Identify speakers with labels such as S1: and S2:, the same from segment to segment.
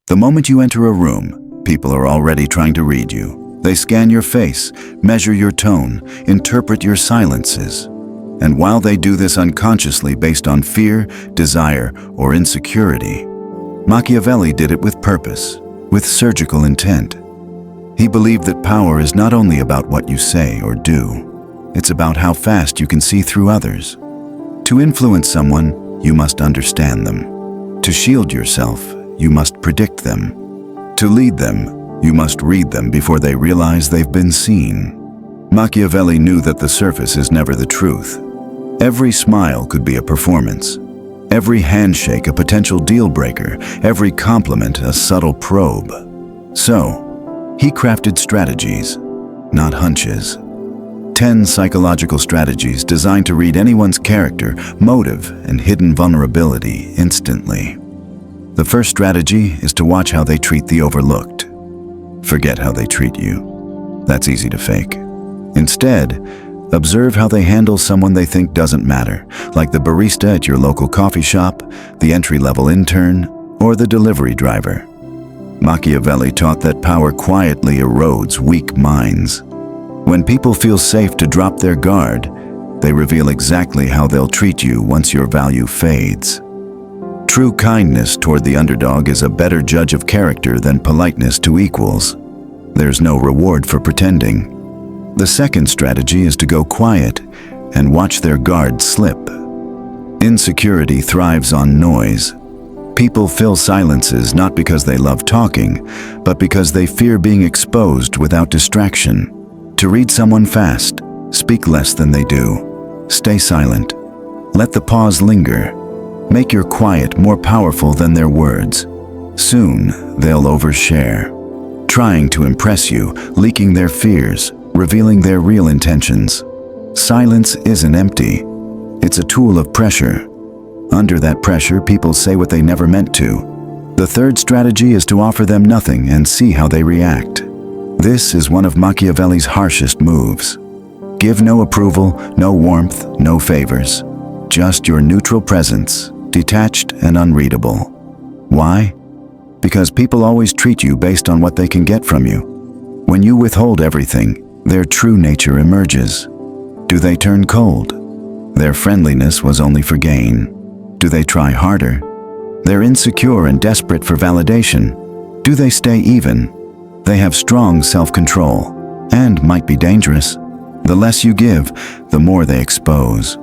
S1: The moment you enter a room, people are already trying to read you. They scan your face, measure your tone, interpret your silences. And while they do this unconsciously based on fear, desire, or insecurity, Machiavelli did it with purpose, with surgical intent. He believed that power is not only about what you say or do, it's about how fast you can see through others. To influence someone, you must understand them. To shield yourself, you must predict them. To lead them, you must read them before they realize they've been seen. Machiavelli knew that the surface is never the truth. Every smile could be a performance. Every handshake a potential deal breaker. Every compliment a subtle probe. So, he crafted strategies, not hunches. 10 psychological strategies designed to read anyone's character, motive, and hidden vulnerability instantly. The first strategy is to watch how they treat the overlooked. Forget how they treat you. That's easy to fake. Instead, observe how they handle someone they think doesn't matter, like the barista at your local coffee shop, the entry-level intern, or the delivery driver. Machiavelli taught that power quietly erodes weak minds. When people feel safe to drop their guard, they reveal exactly how they'll treat you once your value fades. True kindness toward the underdog is a better judge of character than politeness to equals. There's no reward for pretending. The second strategy is to go quiet and watch their guard slip. Insecurity thrives on noise. People fill silences not because they love talking, but because they fear being exposed without distraction. To read someone fast, speak less than they do. Stay silent. Let the pause linger. Make your quiet more powerful than their words. Soon, they'll overshare, trying to impress you, leaking their fears, revealing their real intentions. Silence isn't empty. It's a tool of pressure. Under that pressure, people say what they never meant to. The third strategy is to offer them nothing and see how they react. This is one of Machiavelli's harshest moves. Give no approval, no warmth, no favors. Just your neutral presence, detached and unreadable. Why? Because people always treat you based on what they can get from you. When you withhold everything, their true nature emerges. Do they turn cold? Their friendliness was only for gain. Do they try harder? They're insecure and desperate for validation. Do they stay even? They have strong self-control and might be dangerous. The less you give, the more they expose.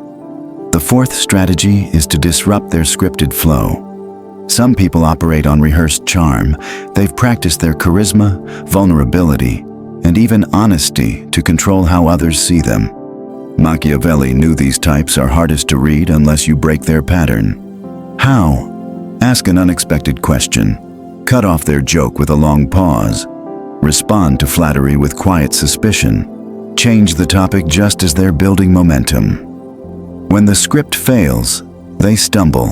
S1: The fourth strategy is to disrupt their scripted flow. Some people operate on rehearsed charm. They've practiced their charisma, vulnerability, and even honesty to control how others see them. Machiavelli knew these types are hardest to read unless you break their pattern. How? Ask an unexpected question. Cut off their joke with a long pause. Respond to flattery with quiet suspicion. Change the topic just as they're building momentum. When the script fails, they stumble.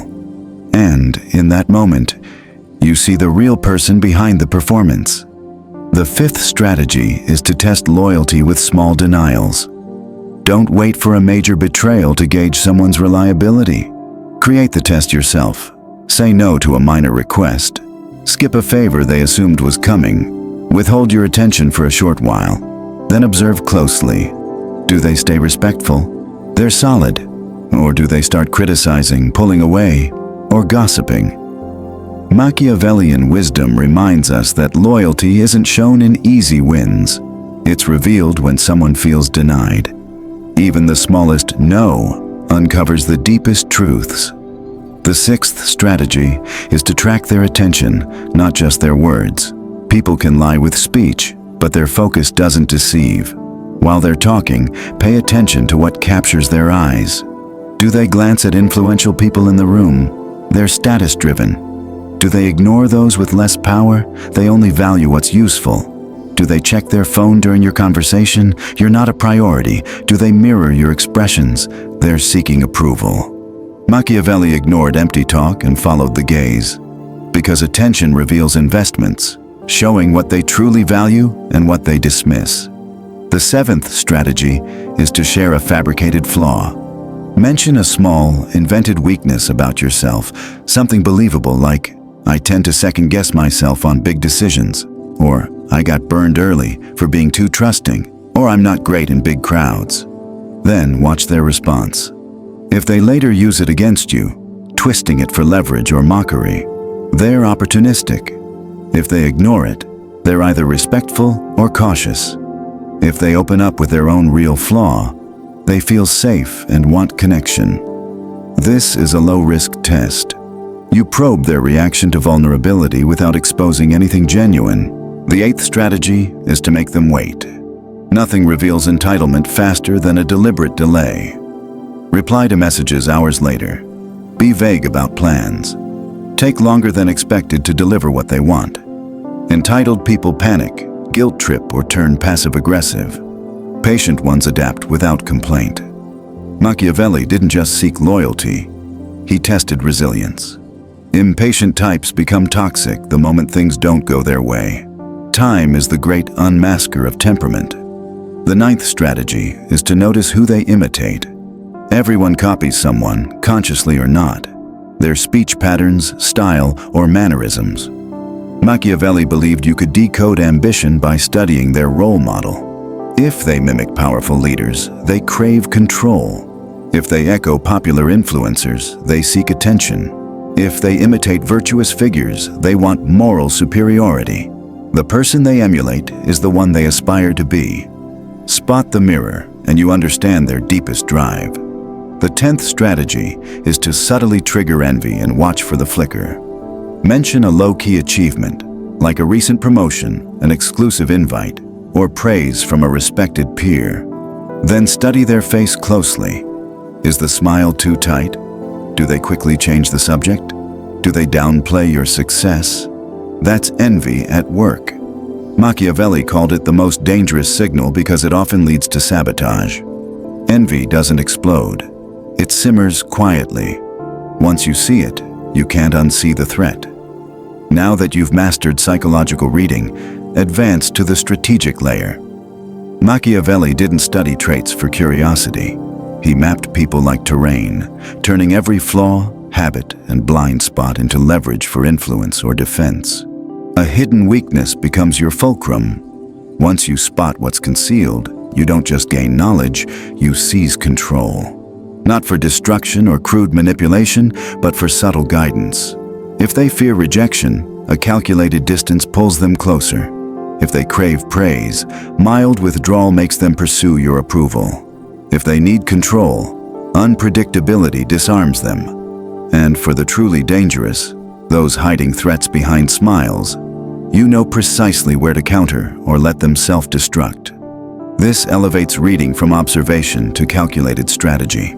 S1: And in that moment, you see the real person behind the performance. The fifth strategy is to test loyalty with small denials. Don't wait for a major betrayal to gauge someone's reliability. Create the test yourself. Say no to a minor request. Skip a favor they assumed was coming. Withhold your attention for a short while. Then observe closely. Do they stay respectful? They're solid. Or do they start criticizing, pulling away, or gossiping? Machiavellian wisdom reminds us that loyalty isn't shown in easy wins. It's revealed when someone feels denied. Even the smallest no uncovers the deepest truths. The sixth strategy is to track their attention, not just their words. People can lie with speech, but their focus doesn't deceive. While they're talking, pay attention to what captures their eyes. Do they glance at influential people in the room? They're status-driven. Do they ignore those with less power? They only value what's useful. Do they check their phone during your conversation? You're not a priority. Do they mirror your expressions? They're seeking approval. Machiavelli ignored empty talk and followed the gaze. Because attention reveals investments, showing what they truly value and what they dismiss. The seventh strategy is to share a fabricated flaw. Mention a small, invented weakness about yourself, something believable like, I tend to second-guess myself on big decisions, or I got burned early for being too trusting, or I'm not great in big crowds. Then watch their response. If they later use it against you, twisting it for leverage or mockery, they're opportunistic. If they ignore it, they're either respectful or cautious. If they open up with their own real flaw, they feel safe and want connection. This is a low-risk test. You probe their reaction to vulnerability without exposing anything genuine. The 8th strategy is to make them wait. Nothing reveals entitlement faster than a deliberate delay. Reply to messages hours later. Be vague about plans. Take longer than expected to deliver what they want. Entitled people panic, guilt trip, or turn passive-aggressive. Patient ones adapt without complaint. Machiavelli didn't just seek loyalty, he tested resilience. Impatient types become toxic the moment things don't go their way. Time is the great unmasker of temperament. The 9th strategy is to notice who they imitate. Everyone copies someone, consciously or not. Their speech patterns, style, or mannerisms. Machiavelli believed you could decode ambition by studying their role model. If they mimic powerful leaders, they crave control. If they echo popular influencers, they seek attention. If they imitate virtuous figures, they want moral superiority. The person they emulate is the one they aspire to be. Spot the mirror, and you understand their deepest drive. The 10th strategy is to subtly trigger envy and watch for the flicker. Mention a low-key achievement, like a recent promotion, an exclusive invite, or praise from a respected peer. Then study their face closely. Is the smile too tight? Do they quickly change the subject? Do they downplay your success? That's envy at work. Machiavelli called it the most dangerous signal because it often leads to sabotage. Envy doesn't explode. It simmers quietly. Once you see it, you can't unsee the threat. Now that you've mastered psychological reading, advance to the strategic layer. Machiavelli didn't study traits for curiosity. He mapped people like terrain, turning every flaw, habit, and blind spot into leverage for influence or defense. A hidden weakness becomes your fulcrum. Once you spot what's concealed, you don't just gain knowledge, you seize control. Not for destruction or crude manipulation, but for subtle guidance. If they fear rejection, a calculated distance pulls them closer. If they crave praise, mild withdrawal makes them pursue your approval. If they need control, unpredictability disarms them. And for the truly dangerous, those hiding threats behind smiles, you know precisely where to counter or let them self-destruct. This elevates reading from observation to calculated strategy.